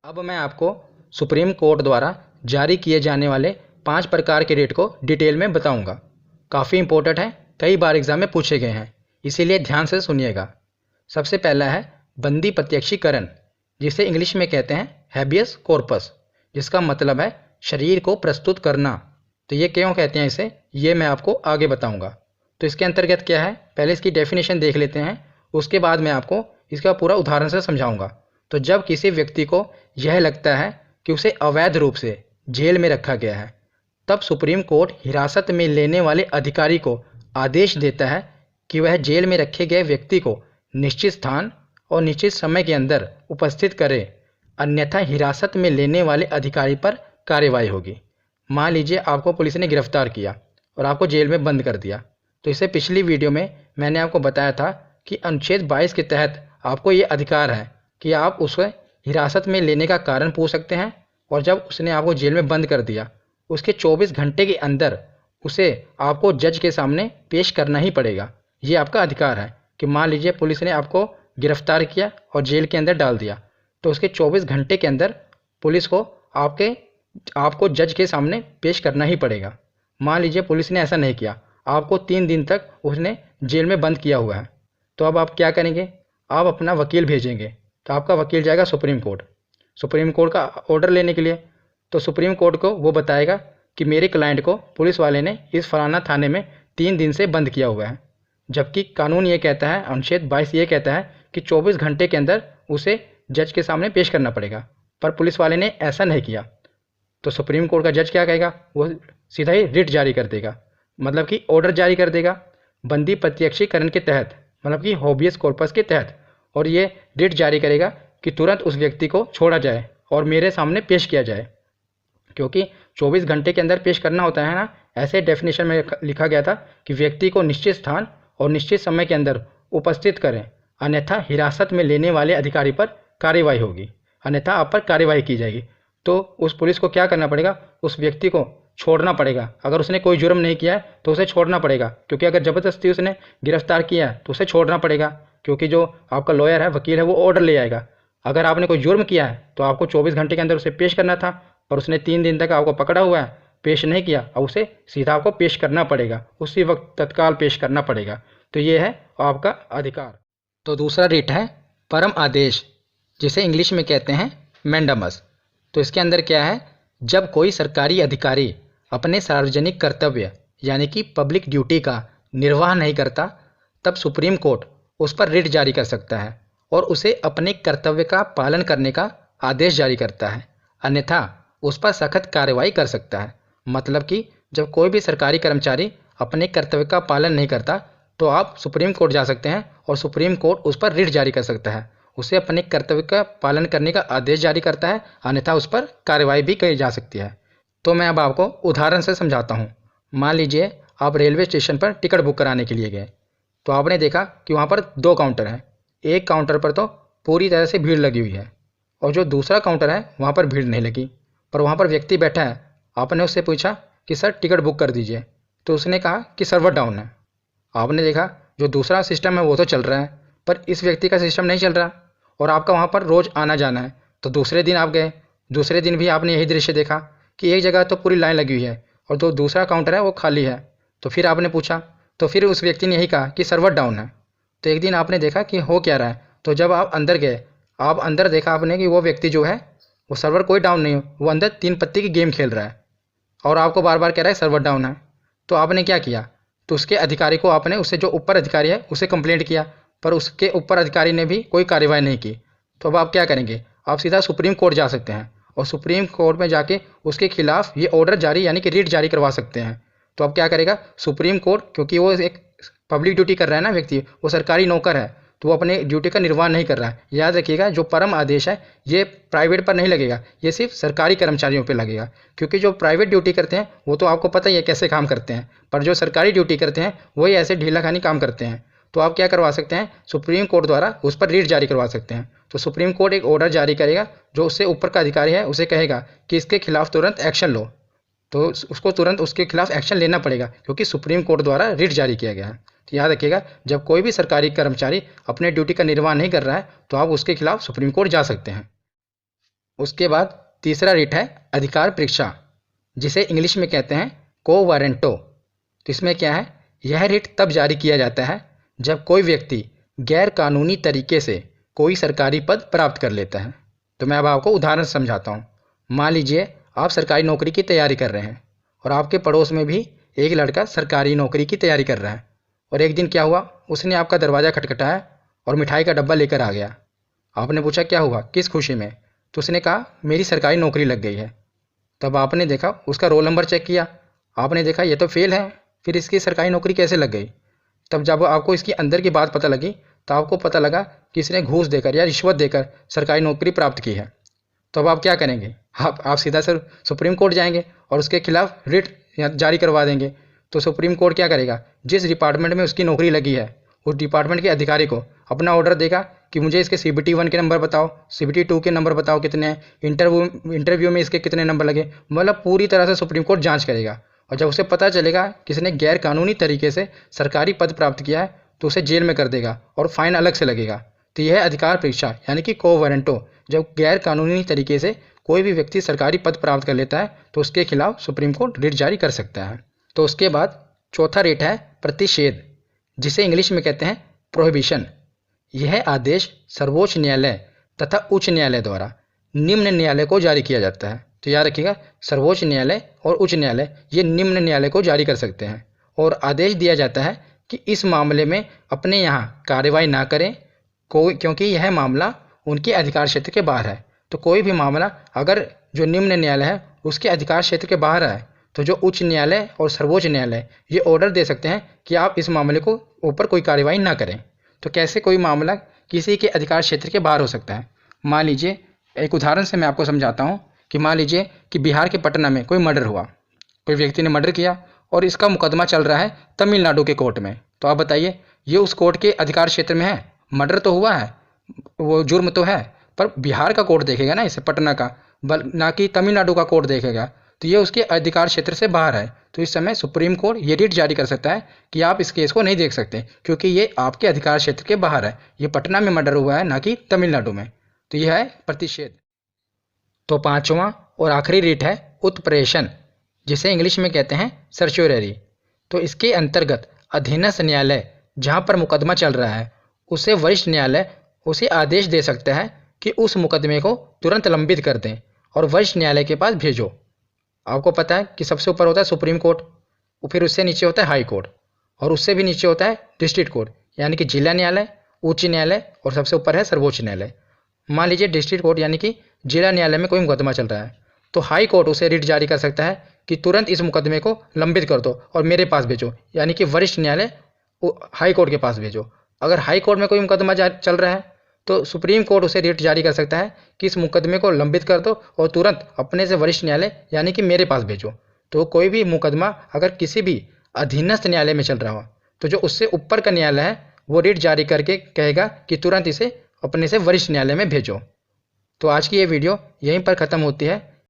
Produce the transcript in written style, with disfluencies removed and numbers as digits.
अब मैं आपको सुप्रीम कोर्ट द्वारा जारी किए जाने वाले 5 प्रकार के रेट को डिटेल में बताऊंगा। काफ़ी इंपॉर्टेंट है, कई बार एग्जाम में पूछे गए हैं, इसीलिए ध्यान से सुनिएगा। सबसे पहला है बंदी प्रत्यक्षीकरण, जिसे इंग्लिश में कहते हैं हैबियस कॉर्पस, जिसका मतलब है शरीर को प्रस्तुत करना। तो ये क्यों कहते हैं इसे, ये मैं आपको आगे बताऊंगा। तो इसके अंतर्गत क्या है, पहले इसकी डेफिनेशन देख लेते हैं, उसके बाद मैं आपको इसका पूरा उदाहरण से समझाऊंगा। तो जब किसी व्यक्ति को यह लगता है कि उसे अवैध रूप से जेल में रखा गया है, तब सुप्रीम कोर्ट हिरासत में लेने वाले अधिकारी को आदेश देता है कि वह जेल में रखे गए व्यक्ति को निश्चित स्थान और निश्चित समय के अंदर उपस्थित करे, अन्यथा हिरासत में लेने वाले अधिकारी पर कार्रवाई होगी। मान लीजिए आपको पुलिस ने गिरफ्तार किया और आपको जेल में बंद कर दिया। तो इससे पिछली वीडियो में मैंने आपको बताया था कि अनुच्छेद 22 के तहत आपको ये अधिकार है कि आप उसे हिरासत में लेने का कारण पूछ सकते हैं, और जब उसने आपको जेल में बंद कर दिया उसके 24 घंटे के अंदर उसे आपको जज के सामने पेश करना ही पड़ेगा। ये आपका अधिकार है कि मान लीजिए पुलिस ने आपको गिरफ्तार किया और जेल के अंदर डाल दिया, तो उसके 24 घंटे के अंदर पुलिस को आपको जज के सामने पेश करना ही पड़ेगा। मान लीजिए पुलिस ने ऐसा नहीं किया, आपको 3 दिन तक उसने जेल में बंद किया हुआ है, तो अब आप क्या करेंगे, आप अपना वकील भेजेंगे। तो आपका वकील जाएगा सुप्रीम कोर्ट का ऑर्डर लेने के लिए। तो सुप्रीम कोर्ट को वो बताएगा कि मेरे क्लाइंट को पुलिस वाले ने इस फलाना थाने में 3 दिन से बंद किया हुआ है, जबकि कानून ये कहता है, अनुच्छेद 22 ये कहता है कि 24 घंटे के अंदर उसे जज के सामने पेश करना पड़ेगा, पर पुलिस वाले ने ऐसा नहीं किया। तो सुप्रीम कोर्ट का जज क्या कहेगा, वो सीधा ही रिट जारी कर देगा, मतलब कि ऑर्डर जारी कर देगा बंदी प्रत्यक्षीकरण के तहत, मतलब कि हॉबियस कॉर्पस के तहत, और ये रिट जारी करेगा कि तुरंत उस व्यक्ति को छोड़ा जाए और मेरे सामने पेश किया जाए। क्योंकि 24 घंटे के अंदर पेश करना होता है ना, ऐसे डेफिनेशन में लिखा गया था कि व्यक्ति को निश्चित स्थान और निश्चित समय के अंदर उपस्थित करें, अन्यथा हिरासत में लेने वाले अधिकारी पर कार्रवाई होगी, अन्यथा आप पर कार्रवाई की जाएगी। तो उस पुलिस को क्या करना पड़ेगा, उस व्यक्ति को छोड़ना पड़ेगा। अगर उसने कोई जुर्म नहीं किया है तो उसे छोड़ना पड़ेगा, क्योंकि अगर ज़बरदस्ती उसने गिरफ्तार किया है तो उसे छोड़ना पड़ेगा, क्योंकि जो आपका लॉयर है, वकील है, वो ऑर्डर ले आएगा। अगर आपने कोई जुर्म किया है तो आपको 24 घंटे के अंदर उसे पेश करना था, पर उसने 3 दिन तक आपको पकड़ा हुआ है, पेश नहीं किया, अब उसे सीधा आपको पेश करना पड़ेगा, उसी वक्त तत्काल पेश करना पड़ेगा। तो ये है आपका अधिकार। तो दूसरा रिट है परम आदेश, जिसे इंग्लिश में कहते हैं मैंडामस। तो इसके अंदर क्या है, जब कोई सरकारी अधिकारी अपने सार्वजनिक कर्तव्य यानी कि पब्लिक ड्यूटी का निर्वाह नहीं करता, तब सुप्रीम कोर्ट उस पर रिट जारी कर सकता है और उसे अपने कर्तव्य का पालन करने का आदेश जारी करता है, अन्यथा उस पर सख्त कार्रवाई कर सकता है। मतलब कि जब कोई भी सरकारी कर्मचारी अपने कर्तव्य का पालन नहीं करता तो आप सुप्रीम कोर्ट जा सकते हैं और सुप्रीम कोर्ट उस पर रिट जारी कर सकता है, उसे अपने कर्तव्य का पालन करने का आदेश जारी करता है, अन्यथा उस पर कार्रवाई भी की जा सकती है। तो मैं अब आपको उदाहरण से समझाता हूँ। मान लीजिए आप रेलवे स्टेशन पर टिकट बुक कराने के लिए गए, तो आपने देखा कि वहाँ पर 2 काउंटर हैं। एक काउंटर पर तो पूरी तरह से भीड़ लगी हुई है, और जो दूसरा काउंटर है वहाँ पर भीड़ नहीं लगी, पर वहाँ पर व्यक्ति बैठा है। आपने उससे पूछा कि सर टिकट बुक कर दीजिए, तो उसने कहा कि सर्वर डाउन है। आपने देखा जो दूसरा सिस्टम है वो तो चल रहा है, पर इस व्यक्ति का सिस्टम नहीं चल रहा, और आपका वहाँ पर रोज़ आना जाना है। तो दूसरे दिन आप गए, दूसरे दिन भी आपने यही दृश्य देखा कि एक जगह तो पूरी लाइन लगी हुई है और जो दूसरा काउंटर है वो खाली है। तो फिर आपने पूछा, तो फिर उस व्यक्ति ने यही कहा कि सर्वर डाउन है। तो एक दिन आपने देखा कि हो क्या रहा है, तो जब आप अंदर गए, आप अंदर देखा आपने कि वो व्यक्ति जो है वो सर्वर कोई डाउन नहीं हो, वो अंदर 3 पत्ती की गेम खेल रहा है और आपको बार बार कह रहा है सर्वर डाउन है। तो आपने क्या किया, तो उसके अधिकारी को आपने, उससे जो ऊपर अधिकारी है उसे कंप्लेंट किया, पर उसके ऊपर अधिकारी ने भी कोई कार्रवाई नहीं की। तो अब आप क्या करेंगे, आप सीधा सुप्रीम कोर्ट जा सकते हैं और सुप्रीम कोर्ट में जाके उसके खिलाफ ये ऑर्डर जारी यानी कि रिट जारी करवा सकते हैं। तो अब क्या करेगा सुप्रीम कोर्ट, क्योंकि वो एक पब्लिक ड्यूटी कर रहा है ना व्यक्ति, वो सरकारी नौकर है, तो वो अपने ड्यूटी का निर्वाह नहीं कर रहा है। याद रखिएगा जो परम आदेश है ये प्राइवेट पर नहीं लगेगा, ये सिर्फ सरकारी कर्मचारियों पर लगेगा, क्योंकि जो प्राइवेट ड्यूटी करते हैं वो तो आपको पता ही है कैसे काम करते हैं, पर जो सरकारी ड्यूटी करते हैं वही ऐसे ढीलाखानी काम करते हैं। तो आप क्या करवा सकते हैं, सुप्रीम कोर्ट द्वारा उस पर रिट जारी करवा सकते हैं। तो सुप्रीम कोर्ट एक ऑर्डर जारी करेगा, जो उससे ऊपर का अधिकारी है उसे कहेगा कि इसके खिलाफ तुरंत एक्शन लो, तो उसको तुरंत उसके खिलाफ एक्शन लेना पड़ेगा, क्योंकि सुप्रीम कोर्ट द्वारा रिट जारी किया गया है। तो याद रखिएगा जब कोई भी सरकारी कर्मचारी अपने ड्यूटी का निर्वाह नहीं कर रहा है तो आप उसके खिलाफ सुप्रीम कोर्ट जा सकते हैं। उसके बाद तीसरा रिट है अधिकार परीक्षा, जिसे इंग्लिश में कहते हैं को वारंटो। तो इसमें क्या है, यह रिट तब जारी किया जाता है जब कोई व्यक्ति गैर कानूनी तरीके से कोई सरकारी पद प्राप्त कर लेता है। तो मैं अब आपको उदाहरण समझाता हूँ। मान लीजिए आप सरकारी नौकरी की तैयारी कर रहे हैं और आपके पड़ोस में भी एक लड़का सरकारी नौकरी की तैयारी कर रहा है, और एक दिन क्या हुआ, उसने आपका दरवाज़ा खटखटाया और मिठाई का डब्बा लेकर आ गया। आपने पूछा क्या हुआ, किस खुशी में? तो उसने कहा मेरी सरकारी नौकरी लग गई है। तब आपने देखा, उसका रोल नंबर चेक किया, आपने देखा ये तो फेल है, फिर इसकी सरकारी नौकरी कैसे लग गई? तब जब आपको इसकी अंदर की बात पता लगी तो आपको पता लगा कि इसने घूस देकर या रिश्वत देकर सरकारी नौकरी प्राप्त की है। तो अब आप क्या करेंगे, आप सीधा सर सुप्रीम कोर्ट जाएंगे और उसके खिलाफ रिट जारी करवा देंगे। तो सुप्रीम कोर्ट क्या करेगा, जिस डिपार्टमेंट में उसकी नौकरी लगी है उस डिपार्टमेंट के अधिकारी को अपना ऑर्डर देगा कि मुझे इसके CBT 1 के नंबर बताओ, CBT 2 के नंबर बताओ कितने हैं, इंटरव्यू में इसके कितने नंबर लगे। मतलब पूरी तरह से सुप्रीम कोर्ट जांच करेगा, और जब उसे पता चलेगा कि इसने गैर कानूनी तरीके से सरकारी पद प्राप्त किया है तो उसे जेल में कर देगा और फाइन अलग से लगेगा। तो यह है अधिकार परीक्षा यानी कि को वारंटो। जब गैर कानूनी तरीके से कोई भी व्यक्ति सरकारी पद प्राप्त कर लेता है तो उसके खिलाफ सुप्रीम कोर्ट रिट जारी कर सकता है। तो उसके बाद चौथा रिट है प्रतिषेध, जिसे इंग्लिश में कहते हैं प्रोहिबिशन। यह आदेश सर्वोच्च न्यायालय तथा उच्च न्यायालय द्वारा निम्न न्यायालय को जारी किया जाता है। तो याद रखिएगा, सर्वोच्च न्यायालय और उच्च न्यायालय ये निम्न न्यायालय को जारी कर सकते हैं, और आदेश दिया जाता है कि इस मामले में अपने यहाँ कार्रवाई ना करें क्योंकि यह मामला उनके अधिकार क्षेत्र के बाहर है। तो कोई भी मामला अगर जो निम्न न्यायालय है उसके अधिकार क्षेत्र के बाहर है तो जो उच्च न्यायालय और सर्वोच्च न्यायालय ये ऑर्डर दे सकते हैं कि आप इस मामले को ऊपर कोई कार्रवाई ना करें। तो कैसे कोई मामला किसी के अधिकार क्षेत्र के बाहर हो सकता है? मान लीजिए, एक उदाहरण से मैं आपको समझाता हूँ कि मान लीजिए कि बिहार के पटना में कोई मर्डर हुआ, कोई व्यक्ति ने मर्डर किया और इसका मुकदमा चल रहा है तमिलनाडु के कोर्ट में। तो आप बताइए, ये उस कोर्ट के अधिकार क्षेत्र में है? मर्डर तो हुआ है, वो जुर्म तो है, पर बिहार का कोर्ट देखेगा ना इसे, पटना का, ना कि तमिलनाडु का कोर्ट देखेगा। तो ये उसके अधिकार क्षेत्र से बाहर है। तो इस समय सुप्रीम कोर्ट ये रिट जारी कर सकता है कि आप इस केस को नहीं देख सकते क्योंकि ये आपके अधिकार क्षेत्र के बाहर है, ये पटना में मर्डर हुआ है ना कि तमिलनाडु में। तो यह है प्रतिषेध। तो पांचवा और आखिरी रिट है उत्प्रेषण, जिसे इंग्लिश में कहते हैं सर्च्योररी। तो इसके अंतर्गत अधीनस्थ न्यायालय जहाँ पर मुकदमा चल रहा है उसे वरिष्ठ न्यायालय उसे आदेश दे सकता है कि उस मुकदमे को तुरंत लंबित कर दें और वरिष्ठ न्यायालय के पास भेजो। आपको पता है कि सबसे ऊपर होता है सुप्रीम कोर्ट, फिर उससे नीचे होता है हाई कोर्ट, और उससे भी नीचे होता है डिस्ट्रिक्ट कोर्ट यानी कि जिला न्यायालय, उच्च न्यायालय, और सबसे ऊपर है सर्वोच्च न्यायालय। मान लीजिए डिस्ट्रिक्ट कोर्ट यानी कि जिला न्यायालय में कोई मुकदमा चल रहा है तो हाई कोर्ट उसे रिट जारी कर सकता है कि तुरंत इस मुकदमे को लंबित कर दो और मेरे पास भेजो, यानी कि वरिष्ठ न्यायालय हाई कोर्ट के पास भेजो। अगर हाई कोर्ट में कोई मुकदमा चल रहा है तो सुप्रीम कोर्ट उसे रिट जारी कर सकता है कि इस मुकदमे को लंबित कर दो और तुरंत अपने से वरिष्ठ न्यायालय यानी कि मेरे पास भेजो। तो कोई भी मुकदमा अगर किसी भी अधीनस्थ न्यायालय में चल रहा हो तो जो उससे ऊपर का न्यायालय है वो रिट जारी करके कहेगा कि तुरंत इसे अपने से वरिष्ठ न्यायालय में भेजो। तो आज की ये वीडियो यहीं पर ख़त्म होती है।